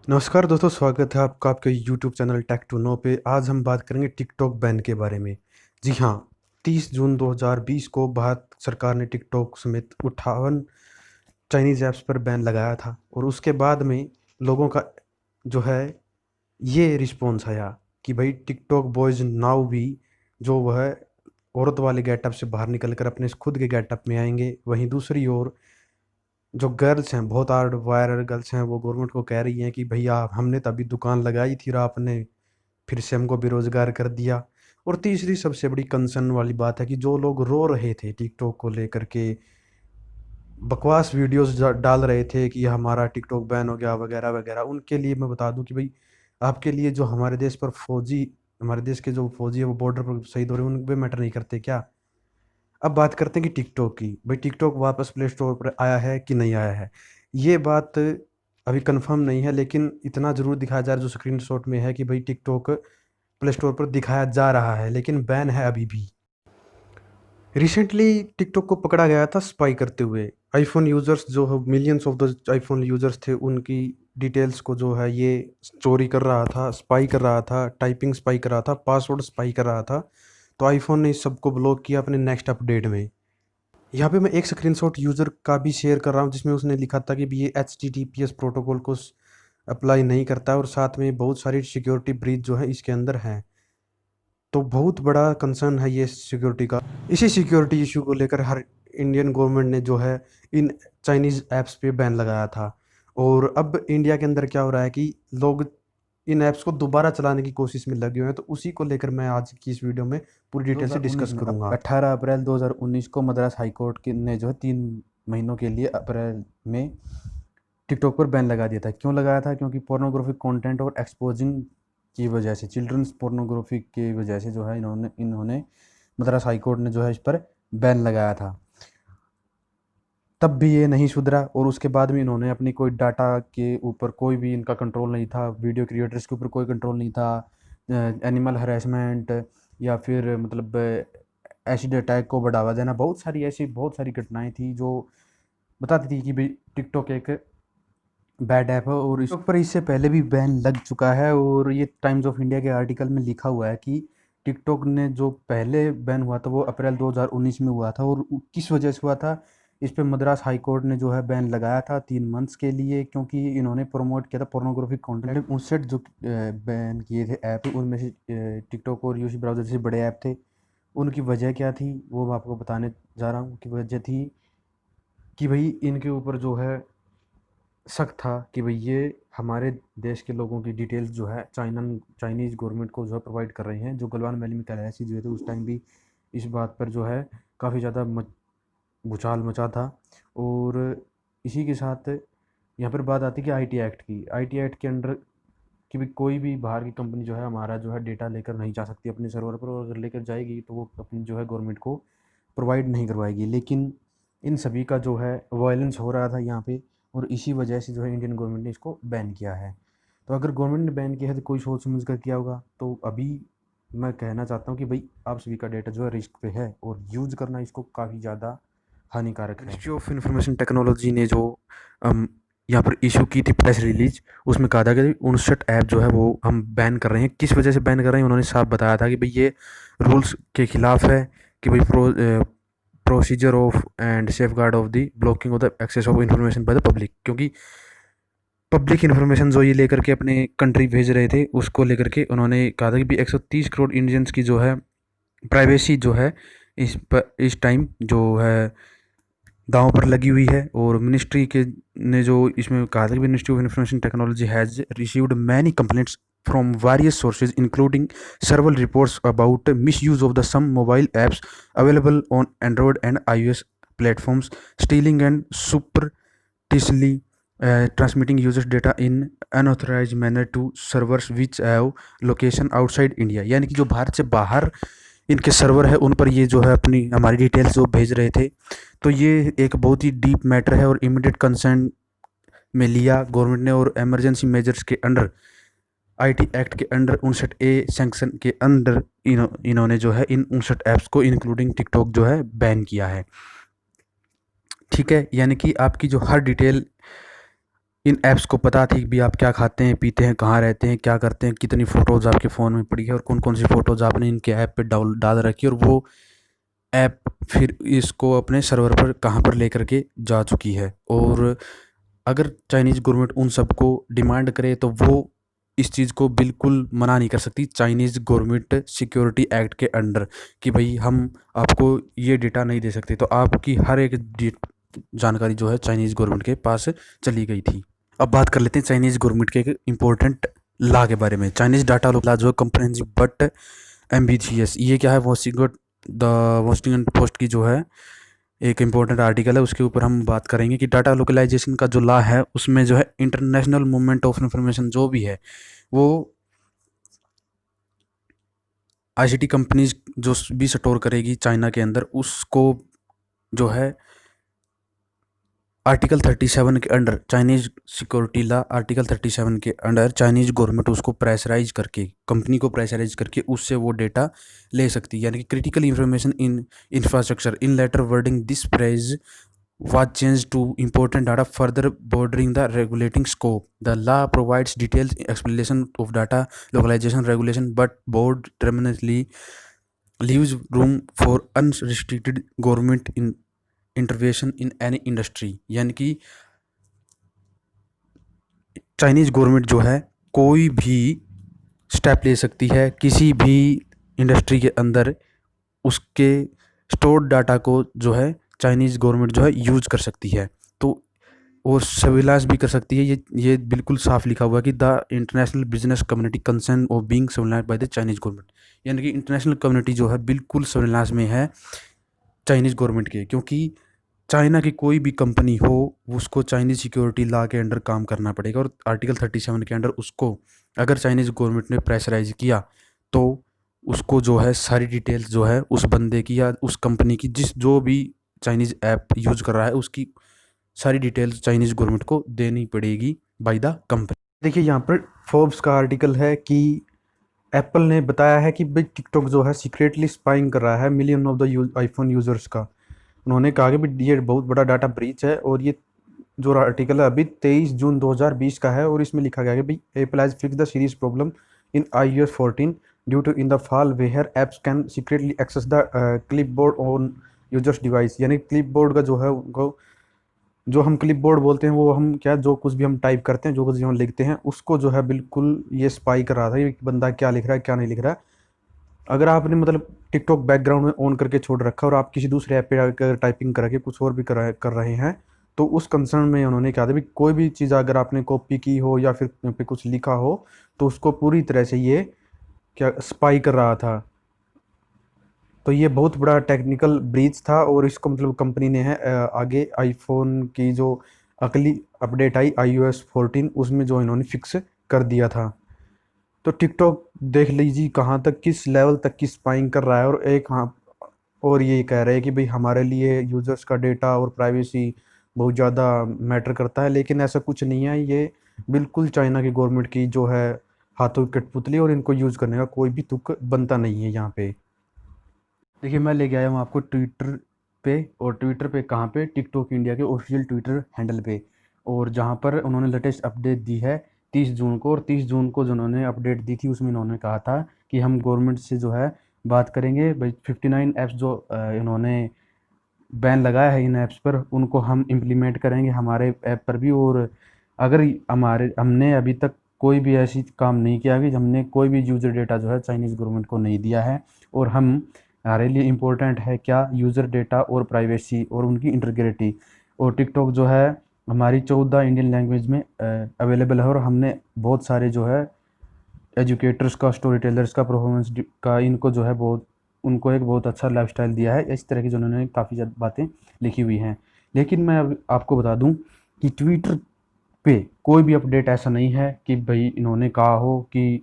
नमस्कार दोस्तों, स्वागत है आपका आपके YouTube channel tech to know pay. आज हम बात करेंगे टिकटॉक बैन के बारे में। जी हाँ, 30 जून 2020 को भारत सरकार ने टिकटॉक समेत 58 चाइनीज़ ऐप्स पर बैन लगाया था और उसके बाद में लोगों का जो है ये रिस्पॉन्स आया कि भाई टिकटॉक बॉयज़ नाउ भी जो वह औरत वाले गेटअप से बाहर निकल कर अपने खुद के गेटअप में आएंगे। वहीं दूसरी ओर जो गर्ल्स हैं, बहुत हार्ड वायरल गर्ल्स हैं, वो गवर्नमेंट को कह रही हैं कि भैया हमने तो अभी दुकान लगाई थी और आपने फिर से हमको बेरोजगार कर दिया। और तीसरी सबसे बड़ी कंसर्न वाली बात है कि जो लोग रो रहे थे टिकटॉक को लेकर के, बकवास वीडियोस डाल रहे थे कि हमारा टिकटॉक बैन हो गया वगैरह वगैरह, उनके लिए मैं बता दूं कि भाई आपके लिए जो हमारे देश पर फौजी, हमारे देश के जो फौजी है वो बॉर्डर पर शहीद हो रहे हैं, उन वे मैटर नहीं करते क्या। अब बात करते हैं कि टिकटॉक की। भाई टिकटॉक वापस प्ले स्टोर पर आया है कि नहीं आया है, ये बात अभी कंफर्म नहीं है, लेकिन इतना ज़रूर दिखाया जा रहा है जो स्क्रीनशॉट में है कि भाई टिकटॉक प्ले स्टोर पर दिखाया जा रहा है, लेकिन बैन है अभी भी। रिसेंटली टिकटॉक को पकड़ा गया था स्पाई करते हुए। आईफोन यूज़र्स जो millions of the iPhone users थे, उनकी डिटेल्स को जो है ये चोरी कर रहा था, स्पाई कर रहा था, टाइपिंग स्पाई कर रहा था, पासवर्ड स्पाई कर रहा था। तो आईफोन ने इस सबको ब्लॉक किया अपने नेक्स्ट अपडेट में। यहाँ पे मैं एक स्क्रीनशॉट यूज़र का भी शेयर कर रहा हूँ जिसमें उसने लिखा था कि भी ये HTTPS प्रोटोकॉल को अप्लाई नहीं करता है और साथ में बहुत सारी सिक्योरिटी ब्रीच जो है इसके अंदर है। तो बहुत बड़ा कंसर्न है ये सिक्योरिटी का। इसी सिक्योरिटी इशू को लेकर हर इंडियन गवर्नमेंट ने जो है इन चाइनीज़ ऐप्स पे बैन लगाया था। और अब इंडिया के अंदर क्या हो रहा है कि लोग इन ऐप्स को दोबारा चलाने की कोशिश में लगे हुए हैं। तो उसी को लेकर मैं आज की इस वीडियो में पूरी डिटेल से 2019 डिस्कस में करूंगा। 18 अप्रैल 2019 को मद्रास हाई कोर्ट ने जो है 3 महीनों के लिए अप्रैल में टिकटॉक पर बैन लगा दिया था। क्यों लगाया था? क्योंकि पोर्नोग्राफिक कंटेंट और एक्सपोजिंग की वजह से, चिल्ड्रंस पोर्नोग्राफी की वजह से जो है इन्होंने इन्होंने मद्रास हाई कोर्ट ने जो है इस पर बैन लगाया था। तब भी ये नहीं सुधरा और उसके बाद भी इन्होंने अपनी कोई डाटा के ऊपर कोई भी इनका कंट्रोल नहीं था, वीडियो क्रिएटर्स के ऊपर कोई कंट्रोल नहीं था। एनिमल हरेसमेंट या फिर मतलब एसिड अटैक को बढ़ावा देना, बहुत सारी घटनाएं थी जो बताती थी कि भाई टिकटॉक एक बैड ऐप है। और इस पर इससे पहले भी बैन लग चुका है और ये टाइम्स ऑफ इंडिया के आर्टिकल में लिखा हुआ है कि टिकटॉक ने जो पहले बैन हुआ था वो अप्रैल 2019 में हुआ था। और किस वजह से हुआ था, इस पे मद्रास हाई कोर्ट ने जो है बैन लगाया था 3 मंथ्स के लिए, क्योंकि इन्होंने प्रमोट किया था पोर्नोग्राफिक कंटेंट। उनसे जो बैन किए थे ऐप, उनमें से टिकटॉक और यूसी ब्राउज़र से बड़े ऐप थे। उनकी वजह क्या थी वो मैं आपको बताने जा रहा हूँ। कि वजह थी कि भाई इनके ऊपर जो है शक था कि भाई ये हमारे देश के लोगों की डिटेल्स जो है चाइनीज़ गवर्नमेंट को जो है प्रोवाइड कर रहे हैं। जो गलवान वैली में तलहसी जो है तो उस टाइम भी इस बात पर जो है काफ़ी ज़्यादा भूचाल मचा था। और इसी के साथ यहाँ पर बात आती है कि आईटी एक्ट की। आईटी एक्ट के अंडर कि भी कोई भी बाहर की कंपनी जो है हमारा जो है डेटा लेकर नहीं जा सकती अपने सर्वर पर, और अगर लेकर जाएगी तो वो अपनी जो है गवर्नमेंट को प्रोवाइड नहीं करवाएगी। लेकिन इन सभी का जो है वायलेंस हो रहा था यहाँ पे, और इसी वजह से जो है इंडियन गवर्नमेंट ने इसको बैन किया है। तो अगर गवर्नमेंट ने बैन किया है तो कोई सोच समझ कर किया होगा। तो अभी मैं कहना चाहता हूँ कि भाई आप सभी का डेटा जो है रिस्क पे है और यूज़ करना इसको काफ़ी ज़्यादा हानिकारक है। मिनिस्ट्री ऑफ इंफॉर्मेशन टेक्नोलॉजी ने जो यहाँ पर इशू की थी प्रेस रिलीज, उसमें कहा था कि 59 ऐप जो है वो हम बैन कर रहे हैं। किस वजह से बैन कर रहे हैं उन्होंने साफ बताया था कि भाई ये रूल्स के खिलाफ है कि भाई procedure of and safeguard of the blocking of the access of information by the public. क्योंकि पब्लिक इन्फॉर्मेशन जो ये लेकर के अपने कंट्री भेज रहे थे उसको लेकर के उन्होंने कहा था कि भाई 130 करोड़ इंडियंस की जो है प्राइवेसी जो है इस टाइम जो है दांव पर लगी हुई है। और मिनिस्ट्री के ने जो इसमें कहा था कि ministry of information technology has received many complaints from various sources including several reports about misuse of the some mobile apps available on Android and iOS platforms, stealing and surreptitiously transmitting users data in unauthorized manner to servers which have location outside India। यानी कि जो भारत से बाहर इनके server है उन पर ये जो है अपनी हमारी डिटेल्स जो भेज रहे थे। तो ये एक बहुत ही डीप मैटर है और इमीडिएट कंसर्न में लिया गवर्नमेंट ने, और इमरजेंसी मेजर्स के अंडर आईटी एक्ट के अंडर 59A सेंक्शन के अंदर इन्होंने जो है इन 59 ऐप्स को इंक्लूडिंग टिकटॉक जो है बैन किया है। ठीक है, यानी कि आपकी जो हर डिटेल इन ऐप्स को पता थी कि भी आप क्या खाते हैं, पीते हैं, कहाँ रहते हैं, क्या करते हैं, कितनी फ़ोटोज़ आपके फ़ोन में पड़ी है और कौन-कौन सी फ़ोटोज़ आपने इनके ऐप पे डाल रखी है, और वो ऐप फिर इसको अपने सर्वर पर कहाँ पर लेकर के जा चुकी है। और अगर चाइनीज़ गवर्नमेंट उन सबको डिमांड करे तो वो इस चीज़ को बिल्कुल मना नहीं कर सकती चाइनीज़ गवर्नमेंट सिक्योरिटी एक्ट के अंडर, कि भाई हम आपको ये डेटा नहीं दे सकते। तो आपकी हर एक जानकारी जो है चाइनीज़ गवर्नमेंट के पास चली गई थी। अब बात कर लेते हैं चाइनीज़ गवर्नमेंट के एक इम्पोर्टेंट लॉ के बारे में। चाइनीज़ डाटा लॉ जो है कंप्रहेंसिव बट एम्बिशियस, ये क्या है, वॉशिंगटन पोस्ट की जो है एक इम्पोर्टेंट आर्टिकल है, उसके ऊपर हम बात करेंगे कि डाटा लोकलाइजेशन का जो लॉ है उसमें जो है इंटरनेशनल मूवमेंट ऑफ इंफॉर्मेशन जो भी है वो आईसीटी कंपनीज जो भी स्टोर करेगी चाइना के अंदर, उसको जो है आर्टिकल 37 के under Chinese security law article 37 के अंडर चाइनीज़ गवर्नमेंट उसको प्रेशराइज करके, कंपनी को प्रेशराइज करके उससे वो डेटा ले सकती है, यानी कि critical information in infrastructure in later wording this phrase was changed to important data further bordering the regulating scope. The law provides detailed explanation of data localization regulation, but board terminally leaves room for unrestricted government intervention in any industry। यानी कि Chinese government जो है कोई भी step ले सकती है किसी भी इंडस्ट्री के अंदर, उसके स्टोर्ड डाटा को जो है चाइनीज़ गवर्नमेंट जो है यूज़ कर सकती है। तो और सर्विलांस भी कर सकती है। ये बिल्कुल साफ लिखा हुआ है कि the international business community concern of being surveillance by the Chinese government, यानी कि इंटरनेशनल कम्युनिटी जो है बिल्कुल सर्विलांस में है चाइनीज़ गवर्नमेंट के, क्योंकि चाइना की कोई भी कंपनी हो उसको चाइनीज़ सिक्योरिटी लॉ के अंडर काम करना पड़ेगा, और आर्टिकल 37 के अंडर उसको अगर चाइनीज़ गवर्नमेंट ने प्रेशराइज किया तो उसको जो है सारी डिटेल्स जो है उस बंदे की या उस कंपनी की जिस जो भी चाइनीज़ ऐप यूज़ कर रहा है उसकी सारी डिटेल्स चाइनीज़ गवर्नमेंट को देनी पड़ेगी बाय द कंपनी। देखिए यहाँ पर फोर्ब्स का आर्टिकल है कि एप्पल ने बताया है कि भाई टिकटॉक जो है सीक्रेटली स्पाइंग कर रहा है million of the iPhone users का। उन्होंने कहा कि भाई ये बहुत बड़ा डाटा ब्रीच है, और ये जो आर्टिकल है अभी 23 जून 2020 का है, और इसमें लिखा गया है कि भाई Apple has fix the series problem in iOS 14 due to in the fall where apps can secretly access the clipboard on users device. यानी क्लिपबोर्ड का जो है उनको, जो हम क्लिपबोर्ड बोलते हैं, वो हम क्या, जो कुछ भी हम टाइप करते हैं, जो कुछ भी हम लिखते हैं, उसको जो है बिल्कुल ये स्पाई कर रहा था ये बंदा क्या लिख रहा है क्या नहीं लिख रहा है। अगर आपने मतलब टिकटॉक बैकग्राउंड में ऑन करके छोड़ रखा है और आप किसी दूसरे ऐप पे अगर टाइपिंग करके कुछ और भी कर रहे हैं, तो उस कंसर्न में उन्होंने कहा था भी कोई भी चीज़ अगर आपने कॉपी की हो या फिर पे कुछ लिखा हो तो उसको पूरी तरह से ये क्या स्पाई कर रहा था। तो ये बहुत बड़ा टेक्निकल ब्रीच था, और इसको मतलब कंपनी ने है आगे आईफोन की जो अगली अपडेट आई iOS 14 उसमें जो इन्होंने फिक्स कर दिया था। तो टिकटॉक देख लीजिए कहाँ तक किस लेवल तक की स्पाइंग कर रहा है, और एक हाँ और ये कह रहे हैं कि भाई हमारे लिए यूज़र्स का डेटा और प्राइवेसी बहुत ज़्यादा मैटर करता है, लेकिन ऐसा कुछ नहीं है। ये बिल्कुल चाइना की गवर्नमेंट की जो है हाथों की कठपुतली, और इनको यूज़ करने का कोई भी तुक बनता नहीं है यहाँ पे। देखिए मैं लेके आया हूँ आपको ट्विटर पे, और ट्विटर पे कहाँ पे, टिकटॉक इंडिया के ऑफिशियल ट्विटर हैंडल पे, और जहाँ पर उन्होंने लेटेस्ट अपडेट दी है 30 जून को। और 30 जून को जो उन्होंने अपडेट दी थी उसमें इन्होंने कहा था कि हम गवर्नमेंट से जो है बात करेंगे भाई 59 ऐप्स जो इन्होंने बैन लगाया है इन ऐप्स पर, उनको हम इम्प्लीमेंट करेंगे हमारे ऐप पर भी। और अगर हमने अभी तक कोई भी ऐसी काम नहीं किया कि हमने कोई भी यूज़र डेटा जो है चाइनीज़ गवर्नमेंट को नहीं दिया है, और हमारे लिए इम्पोर्टेंट है क्या, यूज़र डेटा और प्राइवेसी और उनकी इंटीग्रिटी। और टिकटॉक जो है हमारी 14 इंडियन लैंग्वेज में अवेलेबल है, और हमने बहुत सारे जो है एजुकेटर्स का, स्टोरी टेलर्स का, परफॉर्मेंस का, इनको जो है बहुत, उनको एक बहुत अच्छा लाइफस्टाइल दिया है। इस तरह की जो उन्होंने काफ़ी ज़्यादा बातें लिखी हुई हैं। लेकिन मैं अब आपको बता दूं कि ट्विटर पे कोई भी अपडेट ऐसा नहीं है कि भाई इन्होंने कहा हो कि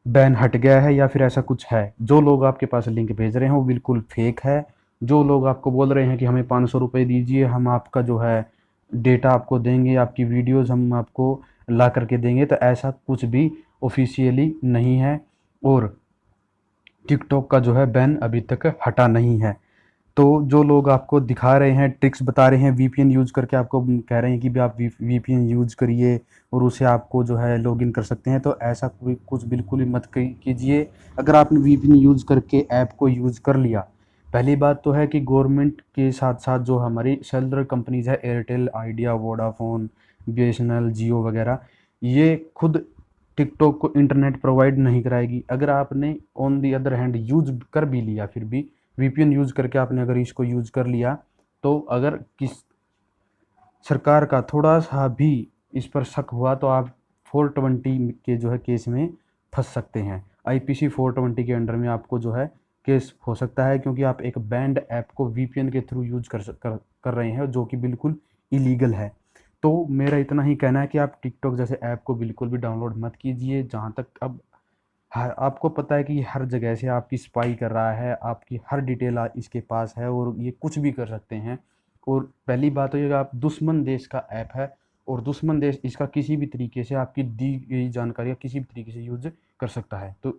बैन हट गया है या फिर ऐसा कुछ है। जो लोग आपके पास लिंक भेज रहे हैं वो बिल्कुल फेक है। जो लोग आपको बोल रहे हैं कि हमें 500 रुपये दीजिए, हम आपका जो है डेटा आपको देंगे, आपकी वीडियोस हम आपको ला करके देंगे, तो ऐसा कुछ भी ऑफिशियली नहीं है, और टिकटॉक का जो है बैन अभी तक हटा नहीं है। तो जो लोग आपको दिखा रहे हैं, ट्रिक्स बता रहे हैं वीपीएन यूज़ करके, आपको कह रहे हैं कि भी आप वीपीएन यूज़ करिए और उसे आपको जो है लॉगिन कर सकते हैं, तो ऐसा कोई कुछ बिल्कुल ही मत कीजिए। अगर आपने वीपीएन यूज़ करके ऐप को यूज़ कर लिया, पहली बात तो है कि गवर्नमेंट के साथ साथ जो हमारी सेलुलर कंपनीज़ है, एयरटेल, आइडिया, वोडाफोन, बीएसएनएल, जियो वगैरह, ये खुद टिकटॉक को इंटरनेट प्रोवाइड नहीं कराएगी। अगर आपने on the other hand use कर भी लिया, फिर भी वीपीएन यूज़ करके आपने अगर इसको यूज़ कर लिया, तो अगर किस सरकार का थोड़ा सा भी इस पर शक हुआ तो आप 420 के जो है केस में फंस सकते हैं। आईपीसी 420 के अंडर में आपको जो है केस हो सकता है, क्योंकि आप एक बैंड ऐप को वीपीएन के थ्रू यूज़ कर रहे हैं, जो कि बिल्कुल इलीगल है। तो मेरा इतना ही कहना है कि आप टिकटॉक जैसे ऐप को बिल्कुल भी डाउनलोड मत कीजिए। जहाँ तक अब आपको पता है कि हर जगह से आपकी स्पाई कर रहा है, आपकी हर डिटेल इसके पास है और ये कुछ भी कर सकते हैं। और पहली बात तो ये, आप दुश्मन देश का ऐप है और दुश्मन देश इसका किसी भी तरीके से आपकी दी गई जानकारी किसी भी तरीके से यूज कर सकता है। तो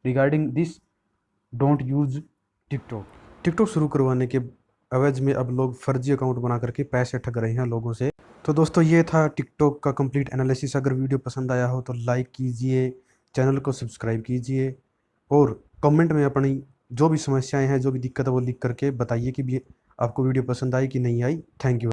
regarding this, don't use TikTok. TikTok शुरू करवाने के एवज में अब लोग फर्जी अकाउंट बना करके पैसे ठग रहे हैं लोगों से। तो दोस्तों, ये था टिकटॉक का कंप्लीट एनालिसिस। अगर वीडियो पसंद आया हो तो लाइक कीजिए, चैनल को सब्सक्राइब कीजिए और कमेंट में अपनी जो भी समस्याएं हैं, जो भी दिक्कत है वो लिख करके बताइए कि भी आपको वीडियो पसंद आई कि नहीं आई। Thank you.